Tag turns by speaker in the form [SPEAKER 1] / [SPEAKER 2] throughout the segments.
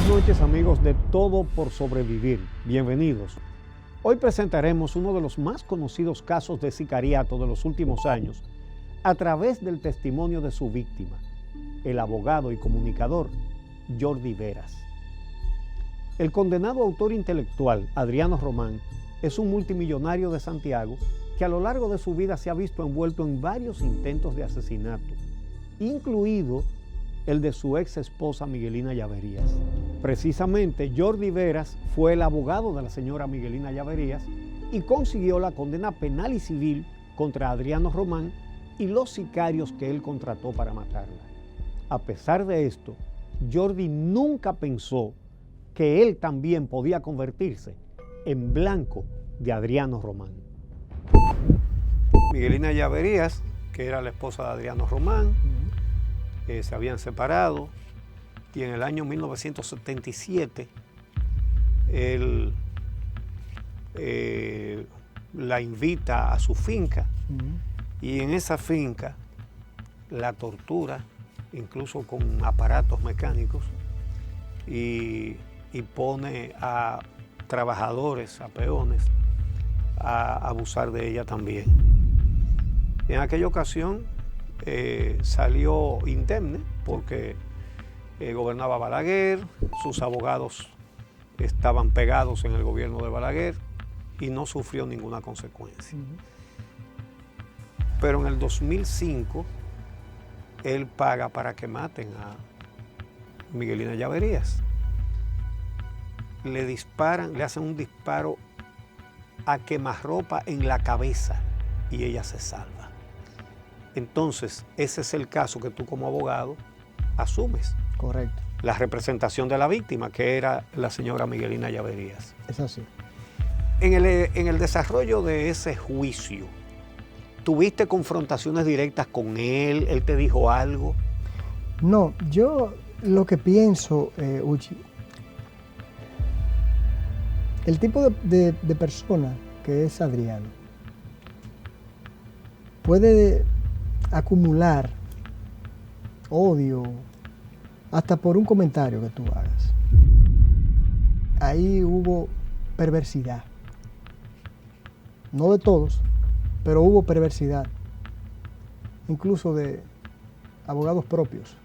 [SPEAKER 1] noches, amigos de Todo por Sobrevivir. Bienvenidos. Hoy presentaremos uno de los más conocidos casos de sicariato de los últimos años a través del testimonio de su víctima, el abogado y comunicador Jordi Veras. El condenado autor intelectual Adriano Román es un multimillonario de Santiago que a lo largo de su vida se ha visto envuelto en varios intentos de asesinato, incluido el de su ex esposa Miguelina Llaverías. Precisamente, Jordi Veras fue el abogado de la señora Miguelina Llaverías y consiguió la condena penal y civil contra Adriano Román y los sicarios que él contrató para matarla. A pesar de esto, Jordi nunca pensó que él también podía convertirse en blanco de Adriano Román. Miguelina Llaverías, que era la esposa de Adriano Román, se habían separado y en el año 1977 él la invita a su finca y en esa finca la tortura, incluso con aparatos mecánicos, y pone a trabajadores, a peones, a abusar de ella también. En aquella ocasión salió indemne porque gobernaba Balaguer, sus abogados estaban pegados en el gobierno de Balaguer y no sufrió ninguna consecuencia. Pero en el 2005 él paga para que maten a Miguelina Llaverías. Le disparan, le hacen un disparo a quemarropa en la cabeza y ella se salva. Entonces, ese es el caso que tú como abogado asumes.
[SPEAKER 2] Correcto.
[SPEAKER 1] La representación de la víctima, que era la señora Miguelina Llaverías.
[SPEAKER 2] Es así.
[SPEAKER 1] En el desarrollo de ese juicio, ¿tuviste confrontaciones directas con él? ¿Él te dijo algo?
[SPEAKER 2] No, yo lo que pienso, Uchi, el tipo de persona que es Adriano puede acumular odio hasta por un comentario que tú hagas. Ahí hubo perversidad. No de todos, pero hubo perversidad. Incluso de abogados propios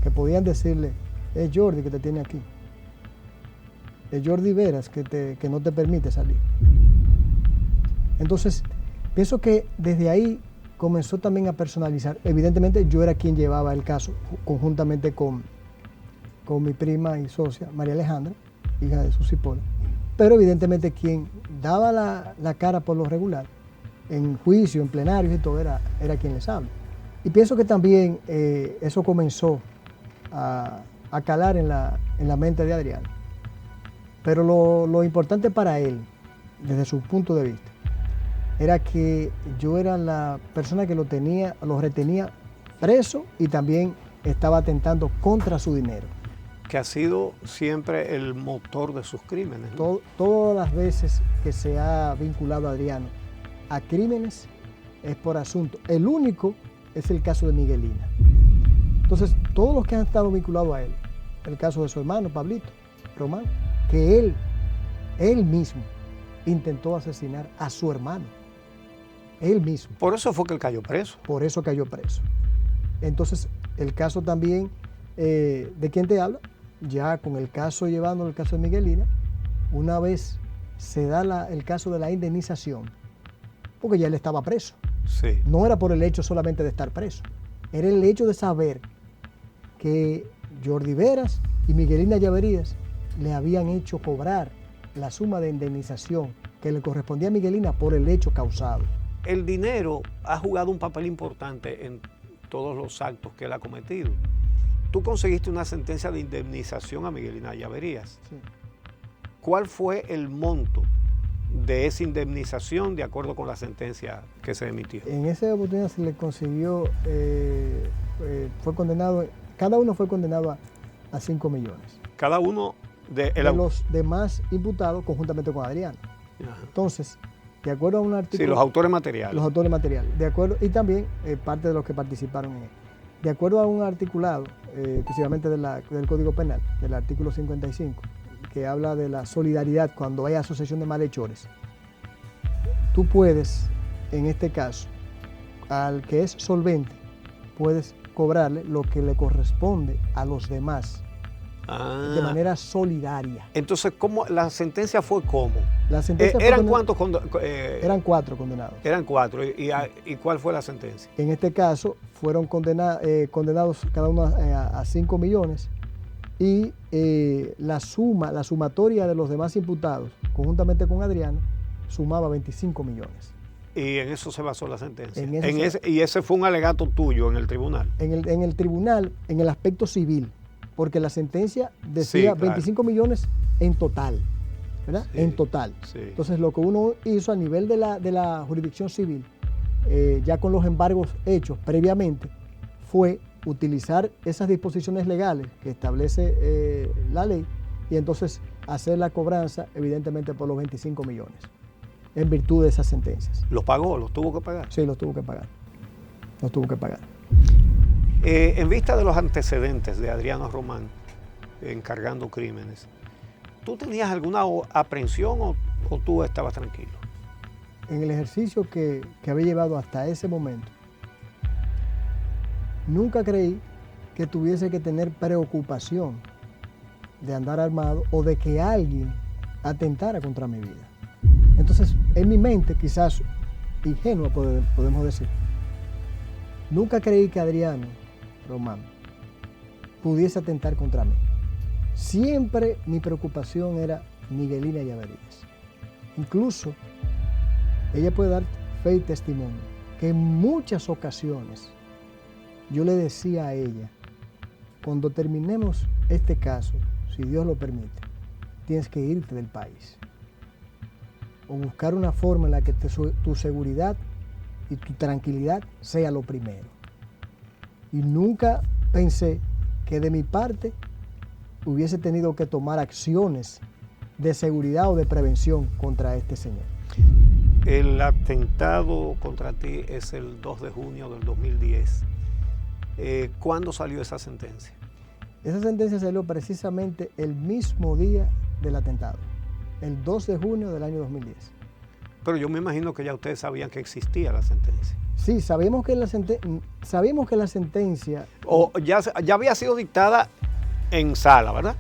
[SPEAKER 2] que podían decirle: es Jordi que te tiene aquí. Es Jordi Veras que no te permite salir. Entonces, pienso que desde ahí comenzó también a personalizar. Evidentemente yo era quien llevaba el caso, conjuntamente con mi prima y socia, María Alejandra, hija de Susi Pola. Pero evidentemente quien daba la cara por lo regular, en juicio, en plenarios y todo, era quien les habla. Y pienso que también eso comenzó a calar en la mente de Adriano. Pero lo importante para él, desde su punto de vista, era que yo era la persona que lo retenía preso y también estaba atentando contra su dinero.
[SPEAKER 1] Que ha sido siempre el motor de sus crímenes, ¿no?
[SPEAKER 2] Todas las veces que se ha vinculado a Adriano a crímenes es por asunto. El único es el caso de Miguelina. Entonces, todos los que han estado vinculados a él, el caso de su hermano, Pablito Román, que él mismo intentó asesinar a su hermano. Él mismo.
[SPEAKER 1] Por eso fue que él cayó preso.
[SPEAKER 2] Por eso cayó preso. Entonces, el caso también de quien te habla, ya con el caso llevando el caso de Miguelina, una vez se da el caso de la indemnización, porque ya él estaba preso.
[SPEAKER 1] Sí.
[SPEAKER 2] No era por el hecho solamente de estar preso, era el hecho de saber que Jordi Veras y Miguelina Llaverías le habían hecho cobrar la suma de indemnización que le correspondía a Miguelina por el hecho causado.
[SPEAKER 1] El dinero ha jugado un papel importante en todos los actos que él ha cometido. Tú conseguiste una sentencia de indemnización a Miguelina Llaverías.
[SPEAKER 2] Sí.
[SPEAKER 1] ¿Cuál fue el monto de esa indemnización de acuerdo con la sentencia que se emitió?
[SPEAKER 2] En esa oportunidad se le consiguió, fue condenado, cada uno fue condenado a 5 millones.
[SPEAKER 1] Cada uno de
[SPEAKER 2] los demás imputados conjuntamente con Adriano.
[SPEAKER 1] Ajá.
[SPEAKER 2] Entonces, de acuerdo a un artículo...
[SPEAKER 1] Sí, los autores materiales.
[SPEAKER 2] Los autores materiales, de acuerdo, y también parte de los que participaron en él. De acuerdo a un articulado, precisamente del Código Penal, del artículo 55, que habla de la solidaridad cuando hay asociación de malhechores, tú puedes, en este caso, al que es solvente, puedes cobrarle lo que le corresponde a los demás de manera solidaria.
[SPEAKER 1] Entonces, ¿cómo la sentencia fue cómo?
[SPEAKER 2] La sentencia
[SPEAKER 1] ¿Eran
[SPEAKER 2] fue
[SPEAKER 1] cuántos?
[SPEAKER 2] eran 4 condenados.
[SPEAKER 1] Eran 4. ¿Y cuál fue la sentencia?
[SPEAKER 2] En este caso, fueron condenados cada uno a 5 millones y la sumatoria de los demás imputados, conjuntamente con Adriano, sumaba 25 millones.
[SPEAKER 1] Y en eso se basó la sentencia.
[SPEAKER 2] Y
[SPEAKER 1] ese fue un alegato tuyo en el tribunal.
[SPEAKER 2] En el tribunal, en el aspecto civil, porque la sentencia decía, sí, claro, 25 millones en total, ¿verdad? Sí, en total. Sí. Entonces, lo que uno hizo a nivel de la jurisdicción civil, ya con los embargos hechos previamente, fue utilizar esas disposiciones legales que establece la ley y entonces hacer la cobranza, evidentemente, por los 25 millones, en virtud de esas sentencias.
[SPEAKER 1] ¿Los pagó? ¿Los tuvo que pagar?
[SPEAKER 2] Sí, los tuvo que pagar. Los tuvo que pagar.
[SPEAKER 1] En vista de los antecedentes de Adriano Román encargando crímenes, ¿tú tenías alguna aprehensión o tú estabas tranquilo?
[SPEAKER 2] En el ejercicio que había llevado hasta ese momento, nunca creí que tuviese que tener preocupación de andar armado o de que alguien atentara contra mi vida. Entonces, en mi mente, quizás ingenua podemos decir, nunca creí que Adriano Román pudiese atentar contra mí. Siempre mi preocupación era Miguelina Llaverías. Incluso, ella puede dar fe y testimonio, que en muchas ocasiones yo le decía a ella, cuando terminemos este caso, si Dios lo permite, tienes que irte del país o buscar una forma en la que tu seguridad y tu tranquilidad sea lo primero. Y nunca pensé que de mi parte hubiese tenido que tomar acciones de seguridad o de prevención contra este señor.
[SPEAKER 1] El atentado contra ti es el 2 de junio del 2010. ¿Cuándo salió esa sentencia?
[SPEAKER 2] Esa sentencia salió precisamente el mismo día del atentado, el 2 de junio del año 2010.
[SPEAKER 1] Pero yo me imagino que ya ustedes sabían que existía la sentencia.
[SPEAKER 2] Sí, sabíamos que la sentencia...
[SPEAKER 1] O ya había sido dictada en sala, ¿verdad?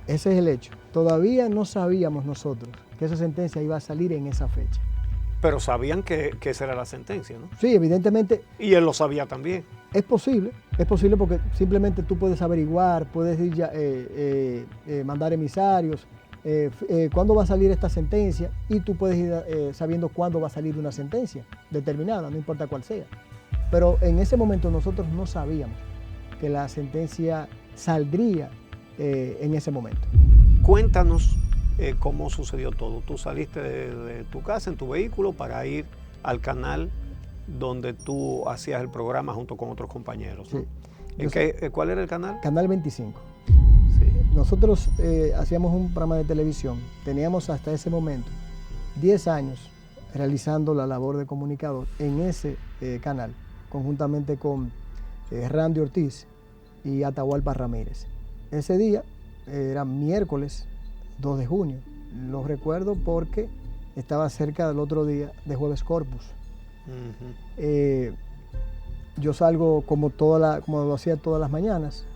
[SPEAKER 2] Ese es el hecho. Todavía no sabíamos nosotros que esa sentencia iba a salir en esa fecha.
[SPEAKER 1] Pero sabían que esa era la sentencia, ¿no?
[SPEAKER 2] Sí, evidentemente.
[SPEAKER 1] Y él lo sabía también.
[SPEAKER 2] Es posible porque simplemente tú puedes averiguar, puedes ir mandar emisarios, cuándo va a salir esta sentencia y tú puedes ir sabiendo cuándo va a salir una sentencia determinada, no importa cuál sea. Pero en ese momento nosotros no sabíamos que la sentencia saldría en ese momento.
[SPEAKER 1] Cuéntanos cómo sucedió todo. Tú saliste de tu casa en tu vehículo para ir al canal donde tú hacías el programa junto con otros compañeros, ¿no?
[SPEAKER 2] Sí.
[SPEAKER 1] ¿Cuál era el canal?
[SPEAKER 2] Canal 25.
[SPEAKER 1] Sí.
[SPEAKER 2] Nosotros hacíamos un programa de televisión. Teníamos hasta ese momento 10 años realizando la labor de comunicador en ese canal, conjuntamente con Randy Ortiz y Atahualpa Ramírez. Ese día era miércoles 2 de junio. Lo recuerdo porque estaba cerca del otro día de Jueves Corpus. Uh-huh. Yo salgo como lo hacía todas las mañanas,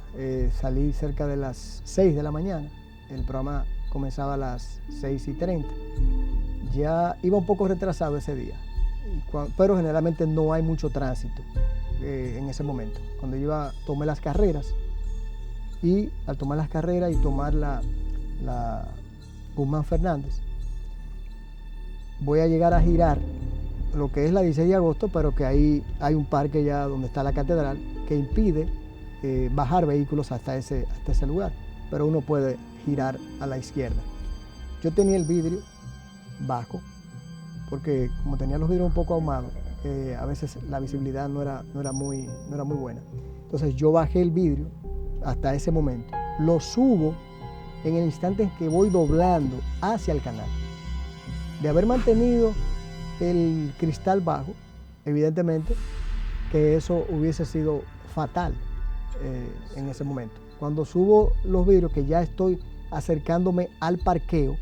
[SPEAKER 2] salí cerca de las 6 de la mañana, el programa comenzaba a las 6:30, ya iba un poco retrasado ese día, pero generalmente no hay mucho tránsito en ese momento. Cuando tomé las carreras y al tomar las carreras y tomar la Guzmán Fernández, voy a llegar a girar lo que es la 16 de agosto, pero que ahí hay un parque ya donde está la catedral que impide bajar vehículos hasta ese lugar, pero uno puede girar a la izquierda. Yo tenía el vidrio bajo, porque como tenía los vidrios un poco ahumados, a veces la visibilidad no era muy buena. Entonces yo bajé el vidrio hasta ese momento, lo subo en el instante en que voy doblando hacia el canal. De haber mantenido el cristal bajo, evidentemente que eso hubiese sido fatal en ese momento. Cuando subo los vidrios, que ya estoy acercándome al parqueo,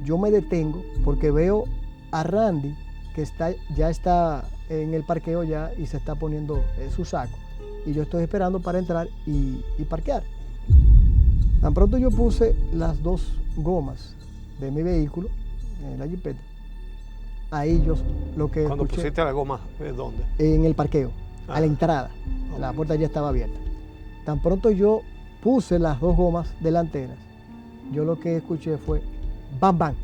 [SPEAKER 2] yo me detengo porque veo a Randy que ya está en el parqueo ya y se está poniendo su saco. Y yo estoy esperando para entrar y parquear. Tan pronto yo puse las dos gomas de mi vehículo, en la jipeta, ahí yo lo que
[SPEAKER 1] ¿Cuando
[SPEAKER 2] escuché,
[SPEAKER 1] pusiste la goma, dónde?
[SPEAKER 2] en el parqueo, a la entrada.
[SPEAKER 1] Okay.
[SPEAKER 2] La puerta ya estaba abierta. Tan pronto yo puse las dos gomas delanteras, yo lo que escuché fue bam, bam.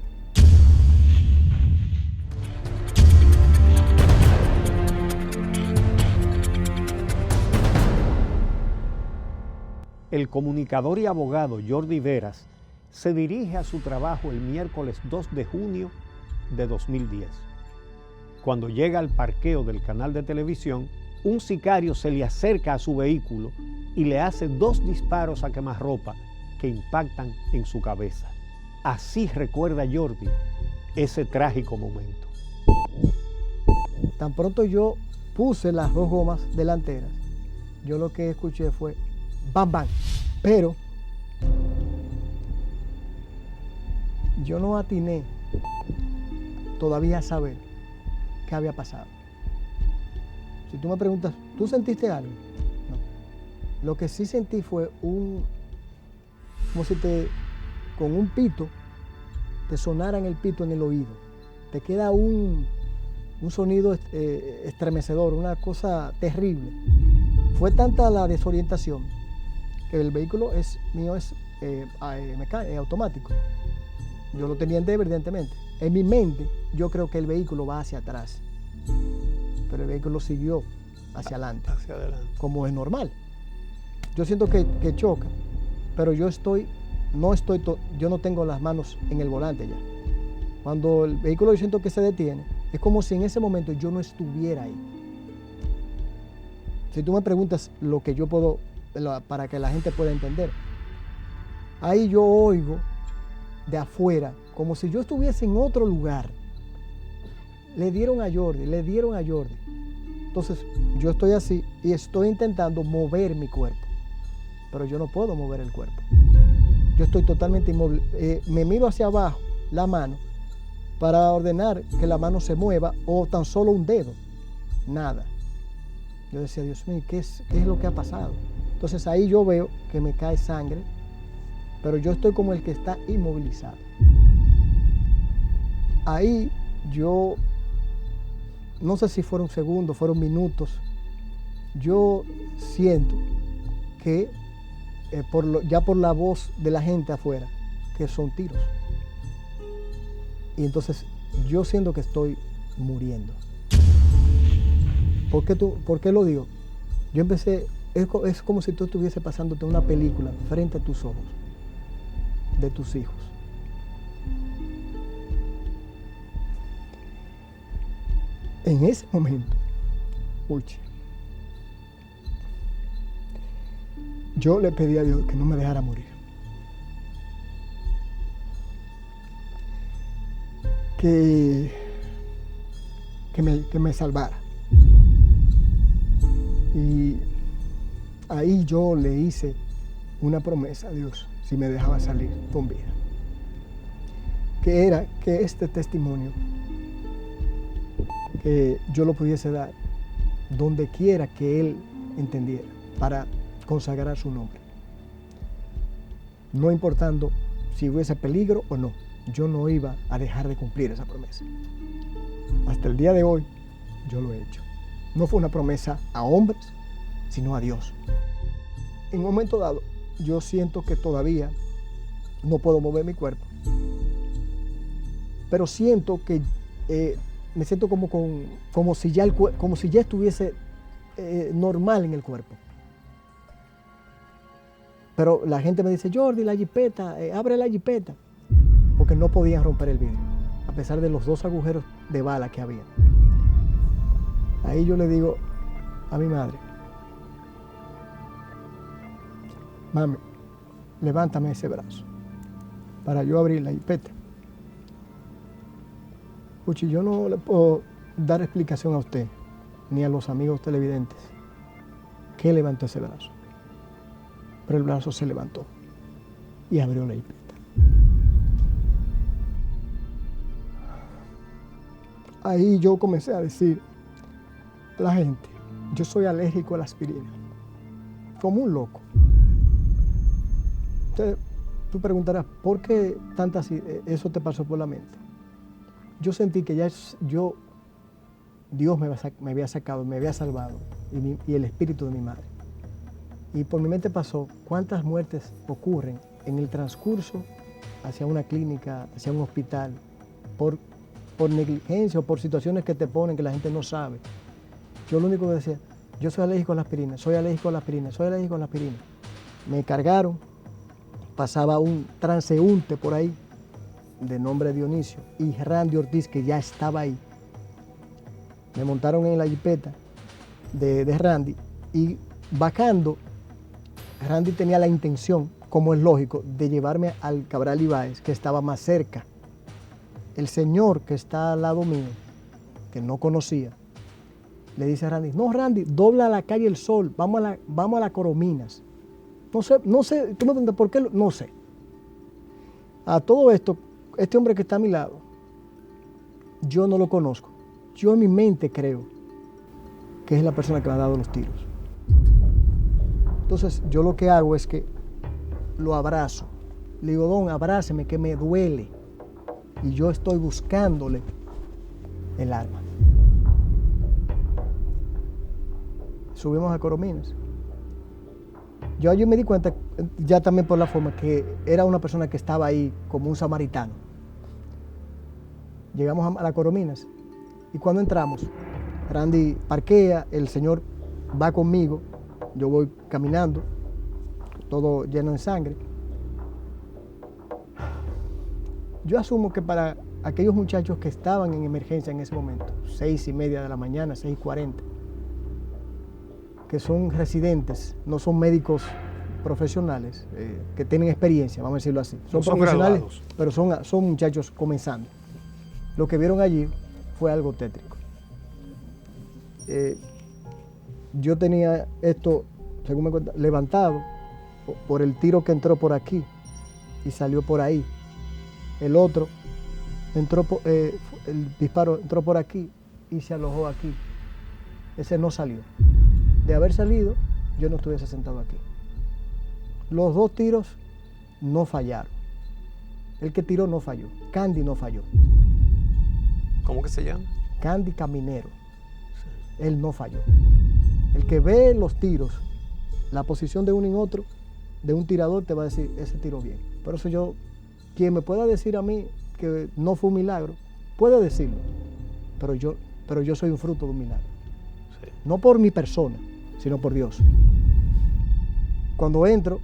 [SPEAKER 1] El comunicador y abogado Jordi Veras se dirige a su trabajo el miércoles 2 de junio de 2010. Cuando llega al parqueo del canal de televisión, un sicario se le acerca a su vehículo y le hace 2 disparos a quemarropa que impactan en su cabeza. Así recuerda Jordi ese trágico momento.
[SPEAKER 2] Tan pronto yo puse las dos gomas delanteras, yo lo que escuché fue bam, bam. Pero yo no atiné todavía a saber qué había pasado. Si tú me preguntas, ¿tú sentiste algo? No. Lo que sí sentí fue como si con un pito, te sonaran el pito en el oído. Te queda un sonido estremecedor, una cosa terrible. Fue tanta la desorientación que el vehículo mío es automático. Yo lo tenía en D, evidentemente. En mi mente, yo creo que el vehículo va hacia atrás, pero el vehículo siguió hacia adelante, como es normal. Yo siento que choca, pero yo no tengo las manos en el volante ya. Cuando el vehículo yo siento que se detiene, es como si en ese momento yo no estuviera ahí. Si tú me preguntas lo que yo puedo, para que la gente pueda entender, ahí yo oigo de afuera, como si yo estuviese en otro lugar. Le dieron a Jordi. Entonces yo estoy así y estoy intentando mover mi cuerpo, pero yo no puedo mover el cuerpo. Yo estoy totalmente inmóvil. Me miro hacia abajo, la mano, para ordenar que la mano se mueva o tan solo un dedo. Nada. Yo decía, Dios mío, ¿qué es lo que ha pasado? Entonces ahí yo veo que me cae sangre, pero yo estoy como el que está inmovilizado. Ahí yo, no sé si fueron segundos, fueron minutos, yo siento que ya por la voz de la gente afuera, que son tiros. Y entonces yo siento que estoy muriendo. ¿Por qué lo digo? Yo empecé, es como si tú estuviese pasándote una película frente a tus ojos, de tus hijos. En ese momento, yo le pedí a Dios que no me dejara morir. Que me salvara. Y ahí yo le hice una promesa a Dios, si me dejaba salir con vida, que era que este testimonio que yo lo pudiese dar donde quiera que Él entendiera, para consagrar su nombre. No importando si hubiese peligro o no, yo no iba a dejar de cumplir esa promesa. Hasta el día de hoy, yo lo he hecho. No fue una promesa a hombres, sino a Dios. En un momento dado, yo siento que todavía no puedo mover mi cuerpo, pero siento que me siento como si ya estuviese normal en el cuerpo. Pero la gente me dice, Jordi, la jipeta, abre la jipeta, porque no podían romper el vidrio, a pesar de los 2 agujeros de bala que había. Ahí yo le digo a mi madre, mami, levántame ese brazo para yo abrir la jipeta. Puchi, yo no le puedo dar explicación a usted, ni a los amigos televidentes, qué levantó ese brazo. Pero el brazo se levantó y abrió la jipeta. Ahí yo comencé a decir a la gente, yo soy alérgico a la aspirina, como un loco. Entonces, tú preguntarás, ¿por qué eso te pasó por la mente? Yo sentí que Dios me había sacado, me había salvado, y el espíritu de mi madre. Y por mi mente pasó cuántas muertes ocurren en el transcurso hacia una clínica, hacia un hospital, por negligencia o por situaciones que te ponen que la gente no sabe. Yo lo único que decía, yo soy alérgico a la aspirina, soy alérgico a la aspirina, soy alérgico a la aspirina. Me cargaron, pasaba un transeúnte por ahí, de nombre Dionisio, y Randy Ortiz, que ya estaba ahí. Me montaron en la jipeta de Randy, y bajando, Randy tenía la intención, como es lógico, de llevarme al Cabral Ibáez, que estaba más cerca. El señor que está al lado mío, que no conocía, le dice a Randy, no, Randy, dobla a la calle El Sol, vamos a la Corominas. No sé, tú me preguntas por qué, no sé. A todo esto, este hombre que está a mi lado, yo no lo conozco. Yo en mi mente creo que es la persona que me ha dado los tiros. Entonces, yo lo que hago es que lo abrazo. Le digo, don, abráceme, que me duele. Y yo estoy buscándole el arma. Subimos a Corominas. Yo me di cuenta, ya también por la forma, que era una persona que estaba ahí como un samaritano. Llegamos a la Corominas y cuando entramos, Randy parquea, el señor va conmigo, yo voy caminando, todo lleno de sangre. Yo asumo que para aquellos muchachos que estaban en emergencia en ese momento, 6:30 de la mañana, 6:40, que son residentes, no son médicos profesionales, que tienen experiencia, vamos a decirlo así. Son profesionales, graduados, pero son muchachos comenzando. Lo que vieron allí fue algo tétrico. Yo tenía esto, según me cuenta, levantado por el tiro que entró por aquí y salió por ahí. El otro el disparo entró por aquí y se alojó aquí. Ese no salió. De haber salido, yo no estuviese sentado aquí. Los dos tiros no fallaron. El que tiró no falló. Candy no falló.
[SPEAKER 3] ¿Cómo que se llama?
[SPEAKER 2] Candy Caminero. Él no falló. El que ve los tiros, la posición de uno en otro, de un tirador, te va a decir, ese tiró bien. Por eso quien me pueda decir a mí que no fue un milagro, puede decirlo. Pero yo soy un fruto de un milagro. Sí. No por mi persona, sino por Dios. Cuando entro,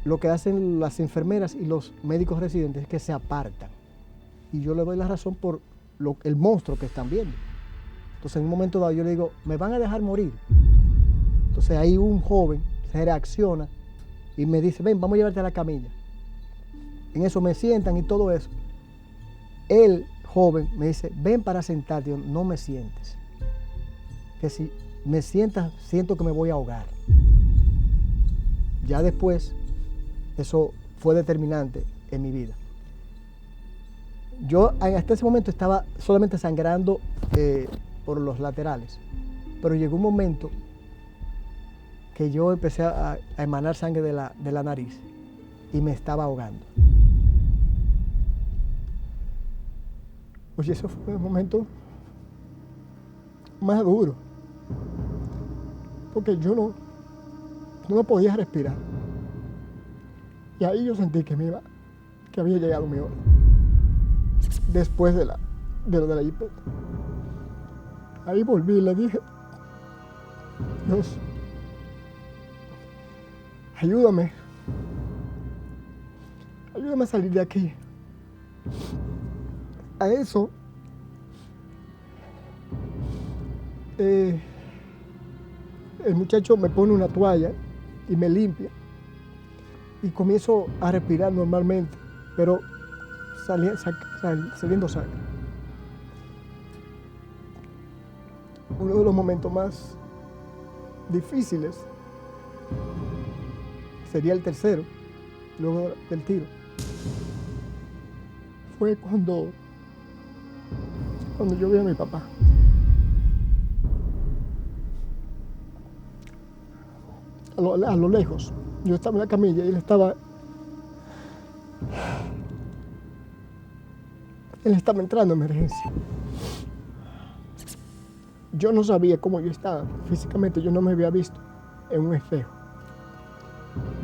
[SPEAKER 2] lo que hacen las enfermeras y los médicos residentes es que se apartan. Y yo le doy la razón por el monstruo que están viendo. Entonces en un momento dado yo le digo, ¿me van a dejar morir? Entonces ahí un joven se reacciona y me dice, ven, vamos a llevarte a la camilla. En eso me sientan y todo eso. El joven me dice, ven para sentarte. Yo, no me sientes. Que si me sientas, siento que me voy a ahogar. Ya después, eso fue determinante en mi vida. Yo hasta ese momento estaba solamente sangrando por los laterales, pero llegó un momento que yo empecé a emanar sangre de la nariz y me estaba ahogando. Oye, eso fue el momento más duro, porque yo no podía respirar. Y ahí yo sentí que había llegado mi hora, después de lo de la jipeta. Ahí volví y le dije, Dios, ayúdame a salir de aquí. A eso, el muchacho me pone una toalla y me limpia y comienzo a respirar normalmente, pero saliendo sangre. Uno de los momentos más difíciles sería el tercero, luego del tiro, fue cuando yo vi a mi papá. A lo lejos, yo estaba en la camilla y él estaba entrando en emergencia. Yo no sabía cómo yo estaba físicamente, yo no me había visto en un espejo.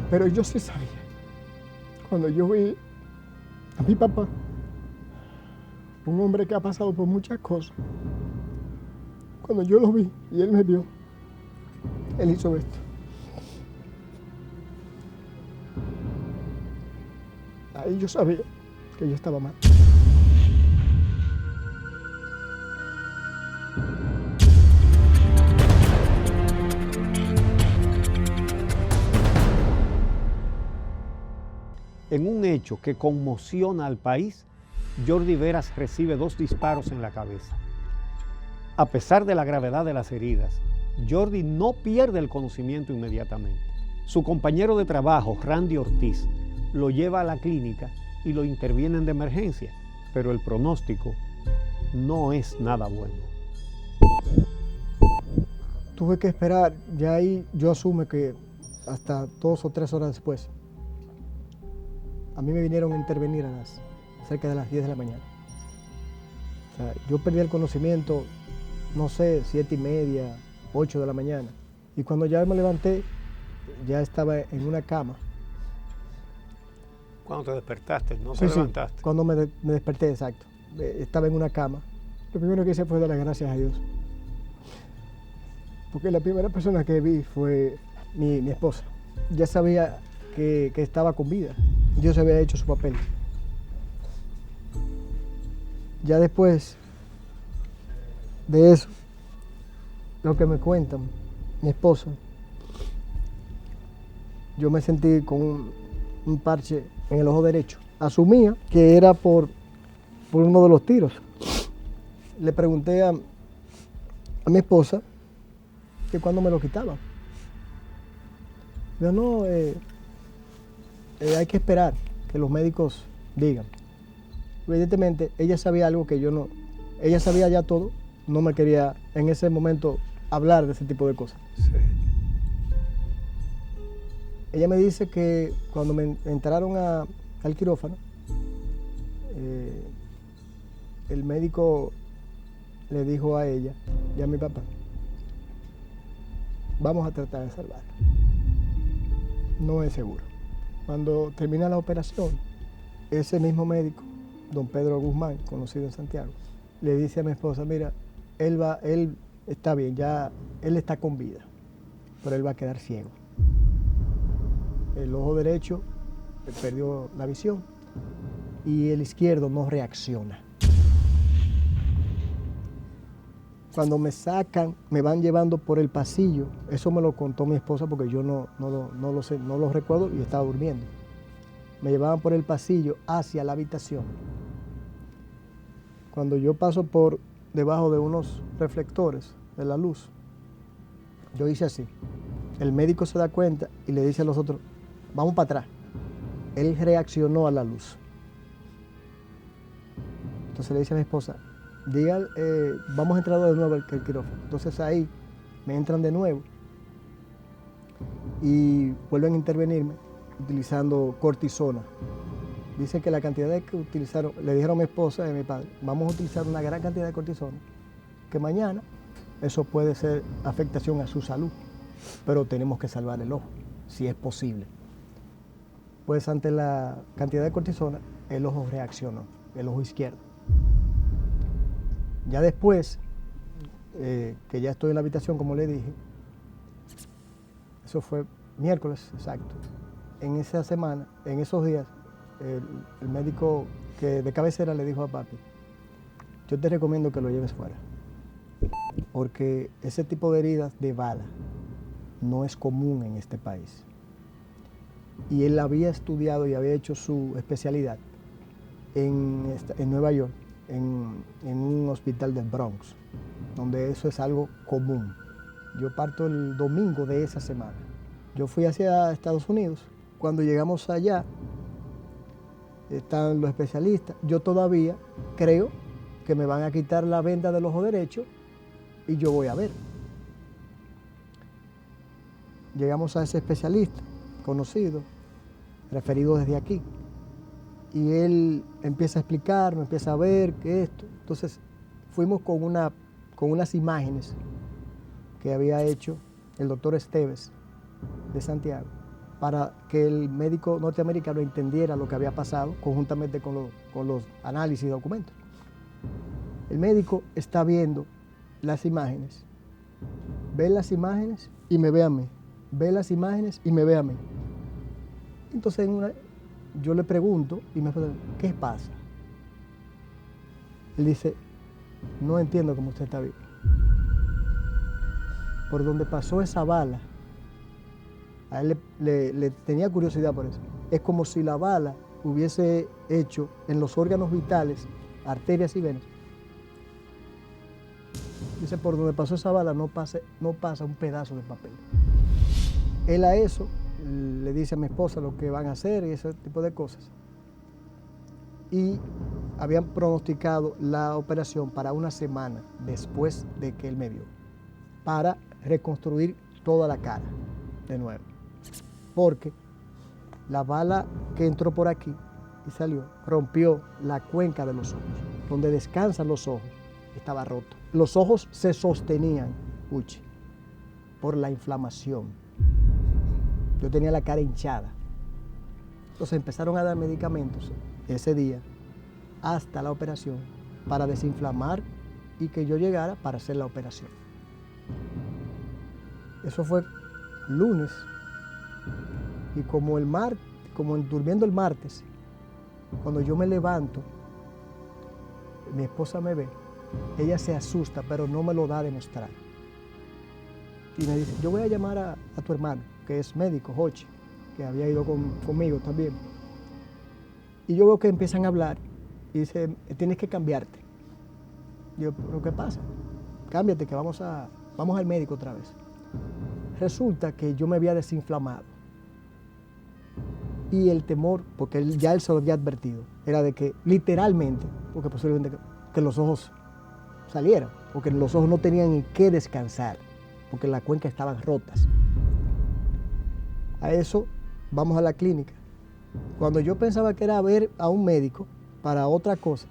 [SPEAKER 2] Pero yo sí sabía. Cuando yo vi a mi papá, un hombre que ha pasado por muchas cosas, cuando yo lo vi y él me vio, él hizo esto. Ahí yo sabía que yo estaba mal.
[SPEAKER 1] En un hecho que conmociona al país, Jordi Veras recibe 2 disparos en la cabeza. A pesar de la gravedad de las heridas, Jordi no pierde el conocimiento inmediatamente. Su compañero de trabajo, Randy Ortiz, lo lleva a la clínica y lo intervienen de emergencia, pero el pronóstico no es nada bueno.
[SPEAKER 2] Tuve que esperar, ya ahí yo asumo que hasta 2 o 3 horas después, a mí me vinieron a intervenir cerca de las 10 de la mañana. O sea, yo perdí el conocimiento, no sé, 7:30, 8 de la mañana. Y cuando ya me levanté, ya estaba en una cama.
[SPEAKER 3] Cuando te despertaste, no te levantaste.
[SPEAKER 2] Sí, cuando me desperté, exacto. Estaba en una cama. Lo primero que hice fue dar las gracias a Dios. Porque la primera persona que vi fue mi esposa. Ya sabía que estaba con vida. Dios había hecho su papel. Ya después de eso, lo que me cuentan, mi esposa, yo me sentí con un parche en el ojo derecho. Asumía que era por uno de los tiros. Le pregunté a mi esposa que cuándo me lo quitaban. Yo no, hay que esperar que los médicos digan. Evidentemente, ella sabía algo que yo no, ella sabía ya todo, no me quería en ese momento hablar de ese tipo de cosas.
[SPEAKER 3] Sí.
[SPEAKER 2] Ella me dice que cuando me entraron al quirófano, el médico le dijo a ella y a mi papá, vamos a tratar de salvarla. No es seguro. Cuando termina la operación, ese mismo médico, don Pedro Guzmán, conocido en Santiago, le dice a mi esposa, mira, él está bien, ya él está con vida, pero él va a quedar ciego. El ojo derecho perdió la visión y el izquierdo no reacciona. Cuando me sacan, me van llevando por el pasillo, eso me lo contó mi esposa porque yo no lo sé, no lo recuerdo y estaba durmiendo. Me llevaban por el pasillo hacia la habitación. Cuando yo paso por debajo de unos reflectores de la luz, yo hice así. El médico se da cuenta y le dice a los otros, vamos para atrás. Él reaccionó a la luz. Entonces le dice a mi esposa, vamos a entrar de nuevo al quirófano. Entonces ahí me entran de nuevo y vuelven a intervenirme utilizando cortisona. Dicen que la cantidad que utilizaron, le dijeron a mi esposa y a mi padre, vamos a utilizar una gran cantidad de cortisona, que mañana eso puede ser afectación a su salud, pero tenemos que salvar el ojo, si es posible. Pues ante la cantidad de cortisona, el ojo reaccionó, el ojo izquierdo. Ya después, que ya estoy en la habitación, como le dije, eso fue miércoles, exacto. En esa semana, en esos días, el médico que de cabecera le dijo a papi, yo te recomiendo que lo lleves fuera, porque ese tipo de heridas de bala no es común en este país. Y él había estudiado y había hecho su especialidad en Nueva York, en un hospital del Bronx, donde eso es algo común. Yo parto el domingo de esa semana. Yo fui hacia Estados Unidos cuando llegamos allá, están los especialistas. Yo todavía creo que me van a quitar la venda del ojo derecho y yo voy a ver. Llegamos a ese especialista conocido, referido desde aquí, y él empieza a explicar, me empieza a ver que esto. Entonces fuimos con unas imágenes que había hecho el doctor Esteves de Santiago, para que el médico norteamericano entendiera lo que había pasado conjuntamente con los análisis y documentos. El médico está viendo las imágenes, ve las imágenes y me ve a mí, ve las imágenes y me ve a mí. Entonces yo le pregunto y me pregunto, ¿qué pasa? Él dice, no entiendo cómo usted está vivo. Por donde pasó esa bala, a él le tenía curiosidad por eso. Es como si la bala hubiese hecho en los órganos vitales, arterias y venas. Dice, por donde pasó esa bala no pasa un pedazo de papel. Él a eso le dice a mi esposa lo que van a hacer y ese tipo de cosas. Y habían pronosticado la operación para una semana después de que él me vio, para reconstruir toda la cara de nuevo. Porque la bala que entró por aquí y salió, rompió la cuenca de los ojos, donde descansan los ojos, estaba roto. Los ojos se sostenían, Uchi, por la inflamación. Yo tenía la cara hinchada. Entonces empezaron a dar medicamentos ese día hasta la operación para desinflamar y que yo llegara para hacer la operación. Eso fue lunes. Y como durmiendo el martes, cuando yo me levanto, mi esposa me ve, ella se asusta, pero no me lo da a demostrar. Y me dice, yo voy a llamar a tu hermano, que es médico, Jochi, que había ido conmigo también. Y yo veo que empiezan a hablar y dice, tienes que cambiarte. Yo, ¿pero qué pasa? Cámbiate, que vamos al médico otra vez. Resulta que yo me había desinflamado. Y el temor, porque él se lo había advertido, era de que literalmente, porque posiblemente que los ojos salieran, porque los ojos no tenían en qué descansar, porque las cuencas estaban rotas. A eso vamos a la clínica. Cuando yo pensaba que era ver a un médico para otra cosa,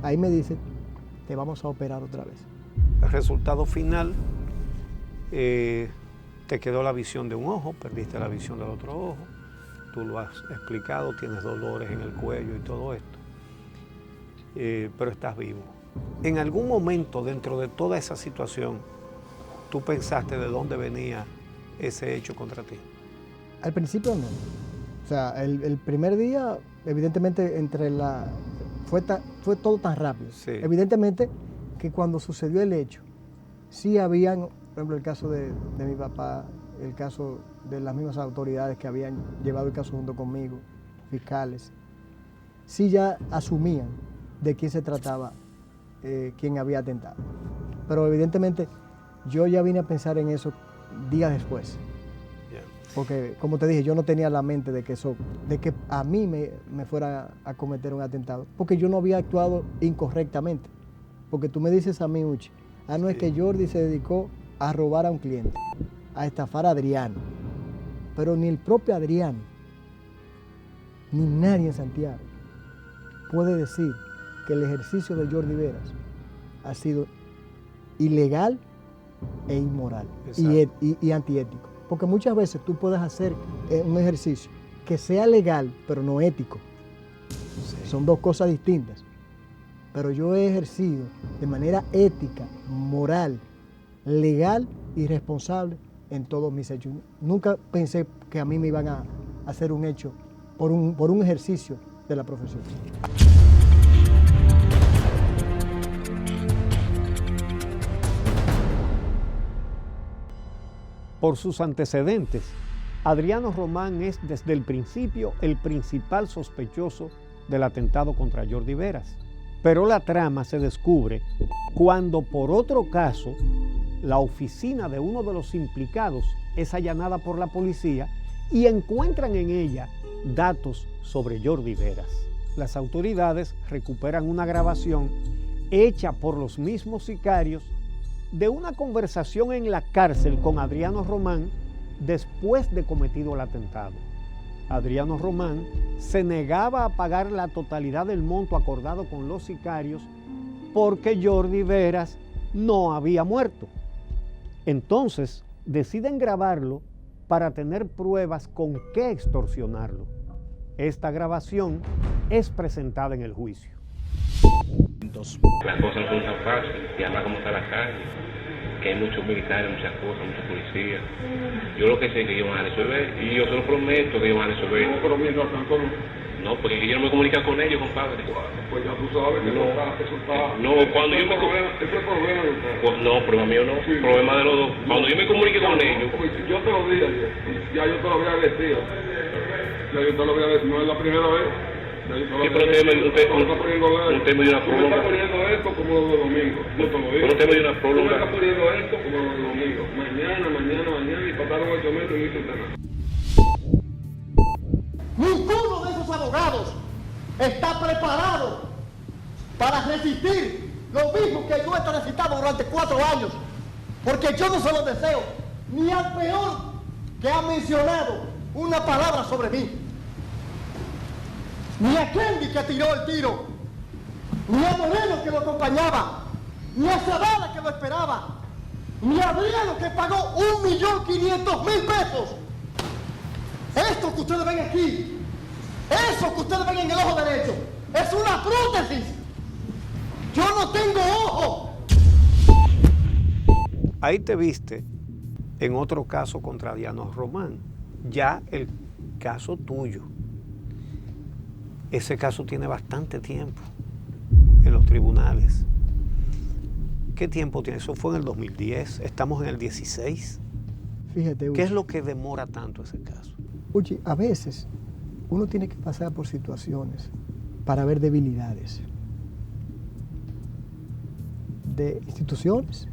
[SPEAKER 2] ahí me dicen, te vamos a operar otra vez.
[SPEAKER 3] El resultado final, te quedó la visión de un ojo, perdiste la visión del otro ojo. Tú lo has explicado, tienes dolores en el cuello y todo esto, pero estás vivo. En algún momento dentro de toda esa situación, ¿tú pensaste de dónde venía ese hecho contra ti?
[SPEAKER 2] Al principio no. O sea, el primer día, evidentemente, fue todo tan rápido.
[SPEAKER 3] Sí.
[SPEAKER 2] Evidentemente que cuando sucedió el hecho, sí habían, por ejemplo, el caso de mi papá, el caso de las mismas autoridades que habían llevado el caso junto conmigo, fiscales, sí ya asumían de quién se trataba, quién había atentado. Pero evidentemente yo ya vine a pensar en eso días después.
[SPEAKER 3] Yeah.
[SPEAKER 2] Porque, como te dije, yo no tenía la mente de que a mí me fuera a cometer un atentado, porque yo no había actuado incorrectamente. Porque tú me dices a mí, Uchi, no es que Jordi se dedicó a robar a un cliente, a estafar a Adriano, pero ni el propio Adriano, ni nadie en Santiago puede decir que el ejercicio de Jordi Veras ha sido ilegal e inmoral y antiético. Porque muchas veces tú puedes hacer un ejercicio que sea legal, pero no ético. Sí. Son dos cosas distintas. Pero yo he ejercido de manera ética, moral, legal y responsable en todos mis hechos. Nunca pensé que a mí me iban a hacer un hecho por un ejercicio de la profesión.
[SPEAKER 1] Por sus antecedentes, Adriano Román es desde el principio el principal sospechoso del atentado contra Jordi Veras. Pero la trama se descubre cuando, por otro caso, la oficina de uno de los implicados es allanada por la policía y encuentran en ella datos sobre Jordi Veras. Las autoridades recuperan una grabación hecha por los mismos sicarios de una conversación en la cárcel con Adriano Román después de cometido el atentado. Adriano Román se negaba a pagar la totalidad del monto acordado con los sicarios porque Jordi Veras no había muerto. Entonces deciden grabarlo para tener pruebas con qué extorsionarlo. Esta grabación es presentada en el juicio.
[SPEAKER 4] Las cosas no son tan fáciles, y además como está la calle, que hay muchos militares, muchas cosas, muchos policías. Yo lo que sé es que ellos van a resolver, y yo se lo prometo que ellos van a resolver.
[SPEAKER 5] No, pero mientras tanto no.
[SPEAKER 4] No, porque yo no me comunico con ellos, compadre.
[SPEAKER 5] Pues ya tú sabes que
[SPEAKER 4] No.
[SPEAKER 5] eso está...
[SPEAKER 4] No, cuando yo me...
[SPEAKER 5] Ese es el problema de ustedes.
[SPEAKER 4] No, problema mío no,
[SPEAKER 5] Sí.
[SPEAKER 4] problema de los dos. Cuando yo me comunique con ellos...
[SPEAKER 5] Pues yo te lo dije ayer, ya yo te lo había vestido. Ya yo te lo había vestido, no es la primera vez. Ya yo te lo
[SPEAKER 4] Sí,
[SPEAKER 5] había
[SPEAKER 4] pero usted me-
[SPEAKER 5] vestido.
[SPEAKER 4] usted-
[SPEAKER 5] No está poniendo esto.
[SPEAKER 4] usted me dio una
[SPEAKER 5] Tú me
[SPEAKER 4] prórroga.
[SPEAKER 5] estás poniendo esto como lo de domingo. Yo te lo dije.
[SPEAKER 4] Pero usted me dio una prórroga.
[SPEAKER 5] Tú me estás poniendo esto como lo de domingo. Mañana, y pasaron 8 meses y no hiciste nada.
[SPEAKER 6] Ninguno de esos abogados está preparado para resistir lo mismo que yo he transitado durante 4 años, porque yo no se lo deseo ni al peor que ha mencionado una palabra sobre mí, ni a Kendi que tiró el tiro, ni a Moreno que lo acompañaba, ni a Zavala que lo esperaba, ni a Adriano que pagó 1.500.000 pesos. Esto que ustedes ven aquí, eso que ustedes ven en el ojo derecho, es una prótesis. Yo no tengo ojo.
[SPEAKER 3] Ahí te viste en otro caso contra Adriano Román, ya el caso tuyo. Ese caso tiene bastante tiempo en los tribunales. ¿Qué tiempo tiene? Eso fue en el 2010, estamos en el 16.
[SPEAKER 2] Fíjate,
[SPEAKER 3] ¿Qué es
[SPEAKER 2] Uchi.
[SPEAKER 3] lo que demora tanto ese caso?
[SPEAKER 2] Uchi, a veces uno tiene que pasar por situaciones para ver debilidades de instituciones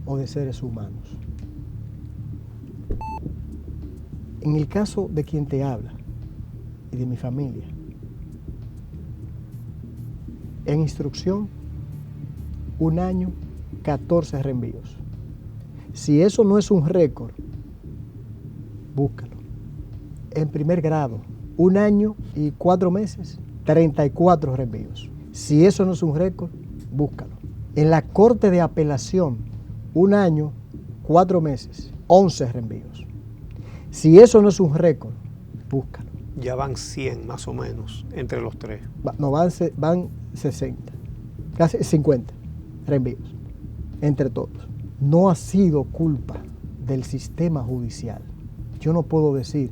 [SPEAKER 2] o de seres humanos. En el caso de quien te habla y de mi familia, en instrucción, 1 año, 14 reenvíos. Si eso no es un récord, búscalo. En primer grado, 1 año y 4 meses, 34 reenvíos. Si eso no es un récord, búscalo. En la Corte de Apelación, 1 año, 4 meses, 11 reenvíos. Si eso no es un récord, búscalo.
[SPEAKER 3] Ya van 100 más o menos entre los tres.
[SPEAKER 2] No, van 60, casi 50 reenvíos, entre todos. No ha sido culpa del sistema judicial. Yo no puedo decir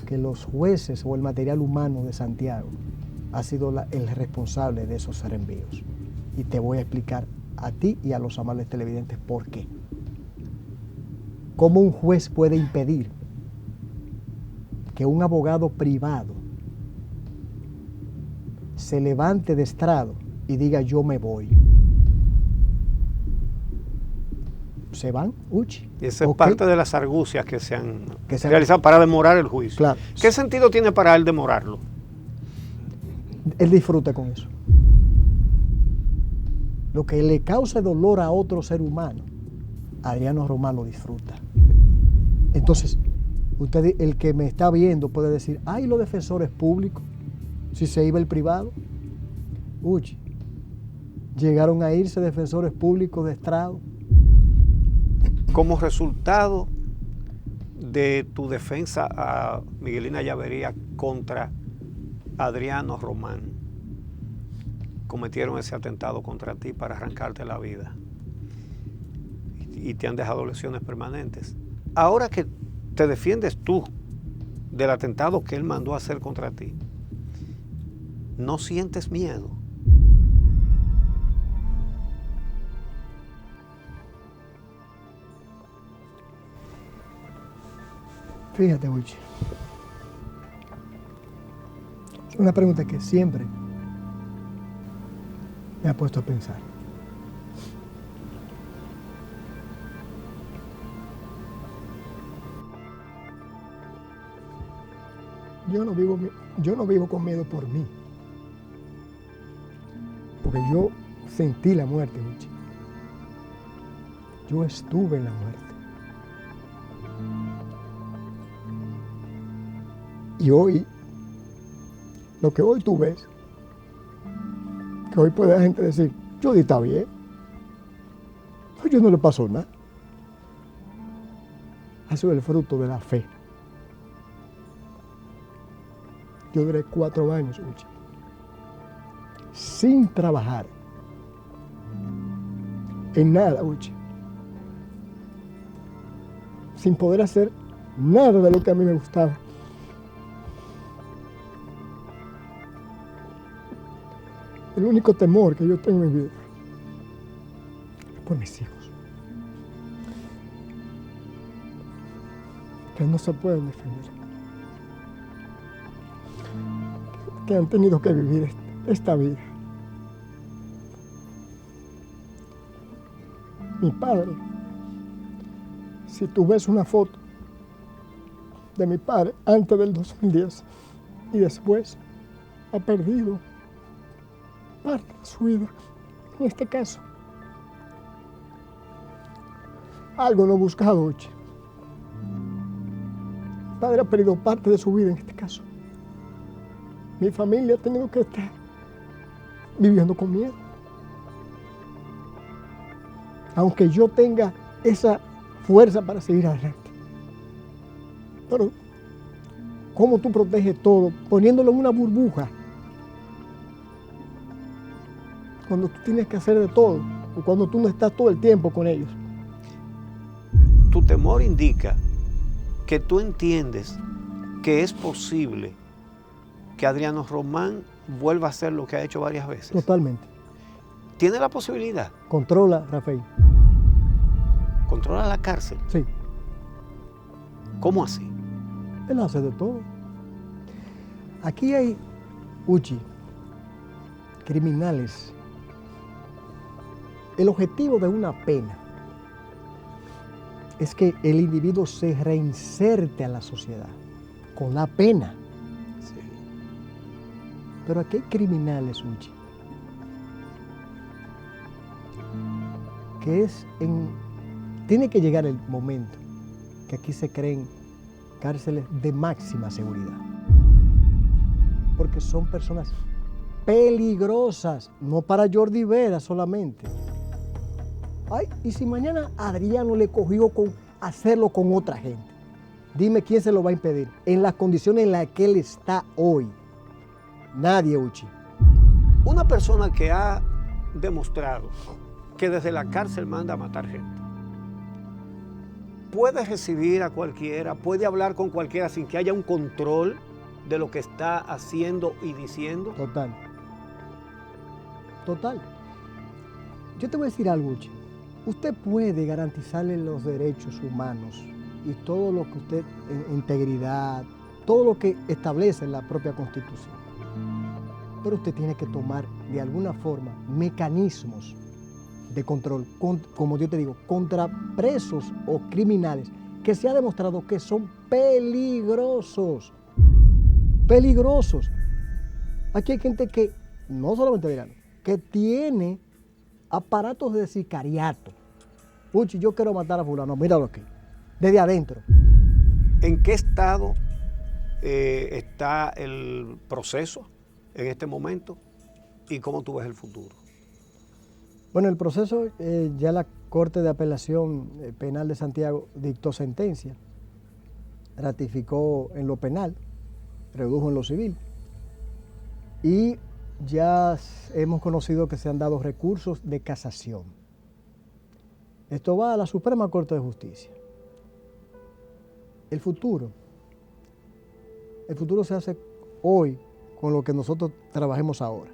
[SPEAKER 2] que los jueces o el material humano de Santiago ha sido el responsable de esos reenvíos. Y te voy a explicar a ti y a los amables televidentes por qué. ¿Cómo un juez puede impedir que un abogado privado se levante de estrado y diga yo me voy? ¿Se van, Uchi?
[SPEAKER 3] Y esa es
[SPEAKER 2] Ok.
[SPEAKER 3] parte de las argucias que se han
[SPEAKER 2] Que se han-
[SPEAKER 3] realizado para demorar el juicio.
[SPEAKER 2] Claro.
[SPEAKER 3] ¿Qué sentido tiene para él demorarlo?
[SPEAKER 2] Él disfruta con eso. Lo que le cause dolor a otro ser humano, Adriano Román lo disfruta. Entonces, usted, el que me está viendo, puede decir, ay, los defensores públicos, si se iba el privado. Uchi, llegaron a irse defensores públicos de estrado.
[SPEAKER 3] Como resultado de tu defensa a Miguelina Llavería contra Adriano Román, cometieron ese atentado contra ti para arrancarte la vida y te han dejado lesiones permanentes. Ahora que te defiendes tú del atentado que él mandó a hacer contra ti, ¿no sientes miedo?
[SPEAKER 2] Fíjate, Uchi. Es una pregunta que siempre me ha puesto a pensar. yo no vivo con miedo por mí. Porque yo sentí la muerte, Uchi. Yo estuve en la muerte. Y hoy, lo que hoy tú ves, que hoy puede la gente decir, Judy está bien. A yo no le pasó nada. Ha sido el fruto de la fe. Yo duré 4 años, Uchi, sin trabajar en nada, Uchi. Sin poder hacer nada de lo que a mí me gustaba. El único temor que yo tengo en mi vida es por mis hijos. Que no se pueden defender. Que han tenido que vivir esta vida. Mi padre, si tú ves una foto de mi padre antes del 2010 y después, ha perdido parte de su vida, en este caso. Algo no buscado, Uchi. Mi padre ha perdido parte de su vida en este caso. Mi familia ha tenido que estar viviendo con miedo. Aunque yo tenga esa fuerza para seguir adelante. Pero, ¿cómo tú proteges todo poniéndolo en una burbuja? Cuando tú tienes que hacer de todo, o cuando tú no estás todo el tiempo con ellos.
[SPEAKER 3] Tu temor indica que tú entiendes que es posible que Adriano Román vuelva a hacer lo que ha hecho varias veces.
[SPEAKER 2] Totalmente.
[SPEAKER 3] ¿Tiene la posibilidad?
[SPEAKER 2] Controla, Rafael.
[SPEAKER 3] ¿Controla la cárcel?
[SPEAKER 2] Sí.
[SPEAKER 3] ¿Cómo así?
[SPEAKER 2] Él hace de todo. Aquí hay, Uchi, criminales. El objetivo de una pena es que el individuo se reinserte a la sociedad con la pena.
[SPEAKER 3] Sí.
[SPEAKER 2] Pero aquí hay criminales, Uchi, que tiene que llegar el momento que aquí se creen cárceles de máxima seguridad. Porque son personas peligrosas, no para Jordi Vera solamente. Ay, y si mañana Adriano le cogió con hacerlo con otra gente, dime quién se lo va a impedir en las condiciones en las que él está hoy. Nadie, Uchi.
[SPEAKER 3] Una persona que ha demostrado que desde la cárcel manda a matar gente, puede recibir a cualquiera, puede hablar con cualquiera sin que haya un control de lo que está haciendo y diciendo.
[SPEAKER 2] Total. Total. Yo te voy a decir algo, Uchi. Usted puede garantizarle los derechos humanos y todo lo que usted, integridad, todo lo que establece la propia Constitución. Pero usted tiene que tomar de alguna forma mecanismos de control, como yo te digo, contra presos o criminales que se ha demostrado que son peligrosos. Peligrosos. Aquí hay gente que, no solamente verano, que tiene aparatos de sicariato. Uchi, yo quiero matar a fulano, míralo aquí, desde adentro.
[SPEAKER 3] ¿En qué estado está el proceso en este momento y cómo tú ves el futuro?
[SPEAKER 2] Bueno, el proceso, ya la Corte de Apelación Penal de Santiago dictó sentencia, ratificó en lo penal, redujo en lo civil, y ya hemos conocido que se han dado recursos de casación. Esto va a la Suprema Corte de Justicia. El futuro se hace hoy con lo que nosotros trabajemos ahora.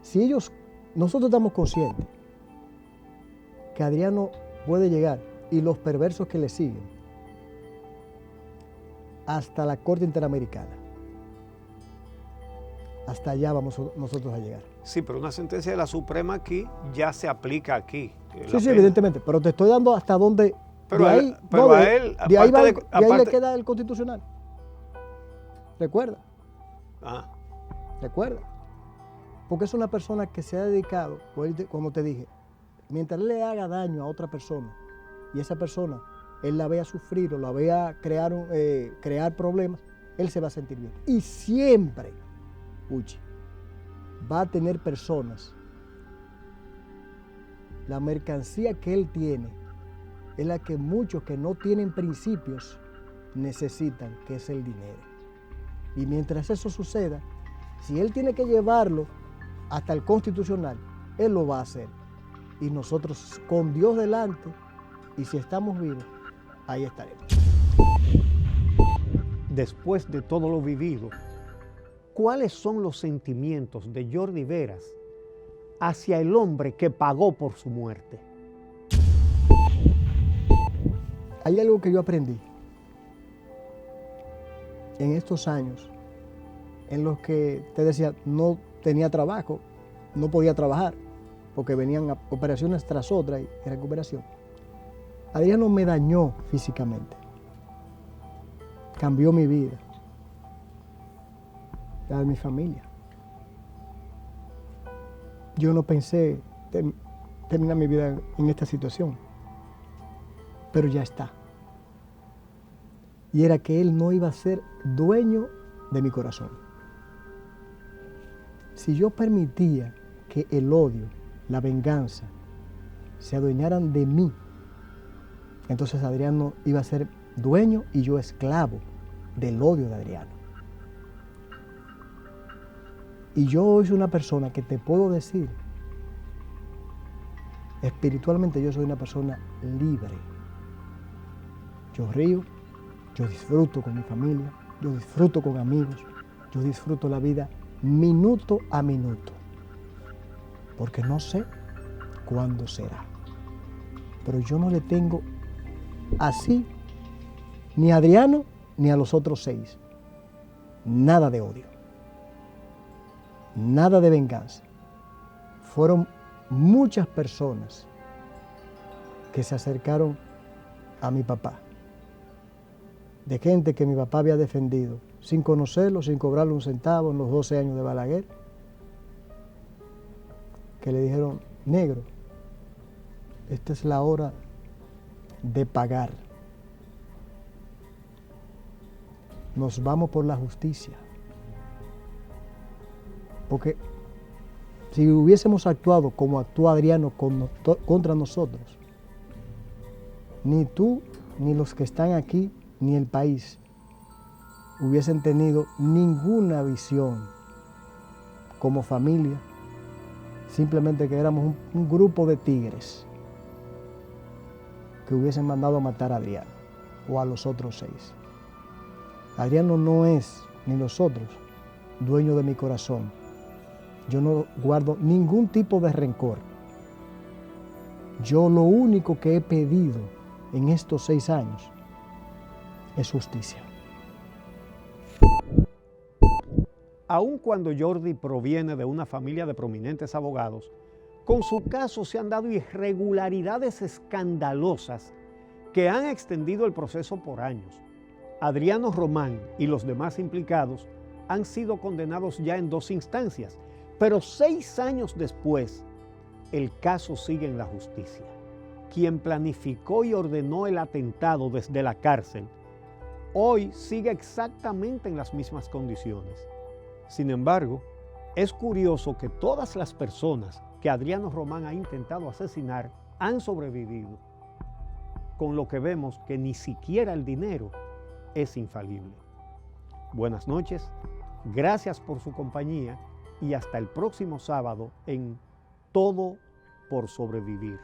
[SPEAKER 2] Si nosotros estamos conscientes que Adriano puede llegar y los perversos que le siguen hasta la Corte Interamericana. Hasta allá vamos nosotros a llegar.
[SPEAKER 3] Sí, pero una sentencia de la Suprema aquí ya se aplica aquí.
[SPEAKER 2] Sí, evidentemente, pero te estoy dando hasta dónde.
[SPEAKER 3] Pero
[SPEAKER 2] de ahí,
[SPEAKER 3] a él
[SPEAKER 2] le queda el Constitucional. Recuerda.
[SPEAKER 3] Ah,
[SPEAKER 2] Recuerda. Porque es una persona que se ha dedicado, como te dije, mientras él le haga daño a otra persona y esa persona, él la vea sufrir o la vea crear problemas, él se va a sentir bien. Y siempre, Uchi, va a tener personas. La mercancía que él tiene es la que muchos que no tienen principios necesitan, que es el dinero. Y mientras eso suceda, si él tiene que llevarlo hasta el constitucional, él lo va a hacer. Y nosotros, con Dios delante, y si estamos vivos, ahí estaremos.
[SPEAKER 1] Después de todo lo vivido, ¿cuáles son los sentimientos de Jordi Veras hacia el hombre que pagó por su muerte?
[SPEAKER 2] Hay algo que yo aprendí en estos años en los que te decía, no tenía trabajo, no podía trabajar, porque venían operaciones tras otra y recuperación. Adriano me dañó físicamente, cambió mi vida, la de mi familia. Yo no pensé terminar mi vida en esta situación, pero ya está. Y era que él no iba a ser dueño de mi corazón. Si yo permitía que el odio, la venganza, se adueñaran de mí, entonces Adriano iba a ser dueño y yo esclavo del odio de Adriano. Y yo hoy soy una persona que te puedo decir, espiritualmente yo soy una persona libre. Yo río, yo disfruto con mi familia, yo disfruto con amigos, yo disfruto la vida minuto a minuto, porque no sé cuándo será. Pero yo no le tengo así ni a Adriano ni a los otros 6. Nada de odio, nada de venganza. Fueron muchas personas que se acercaron a mi papá, de gente que mi papá había defendido, sin conocerlo, sin cobrarle un centavo en los 12 años de Balaguer, que le dijeron, negro, esta es la hora de pagar. Nos vamos por la justicia. Porque si hubiésemos actuado como actuó Adriano contra nosotros, ni tú, ni los que están aquí, ni el país hubiesen tenido ninguna visión como familia, simplemente que éramos un grupo de tigres que hubiesen mandado a matar a Adriano o a los otros 6. Adriano no es, ni los otros, dueño de mi corazón. Yo no guardo ningún tipo de rencor. Yo lo único que he pedido en estos 6 años es justicia.
[SPEAKER 1] Aun cuando Jordi proviene de una familia de prominentes abogados, con su caso se han dado irregularidades escandalosas que han extendido el proceso por años. Adriano Román y los demás implicados han sido condenados ya en 2 instancias, pero 6 años después, el caso sigue en la justicia. Quien planificó y ordenó el atentado desde la cárcel, hoy sigue exactamente en las mismas condiciones. Sin embargo, es curioso que todas las personas que Adriano Román ha intentado asesinar han sobrevivido, con lo que vemos que ni siquiera el dinero es infalible. Buenas noches, gracias por su compañía y hasta el próximo sábado en Todo por Sobrevivir.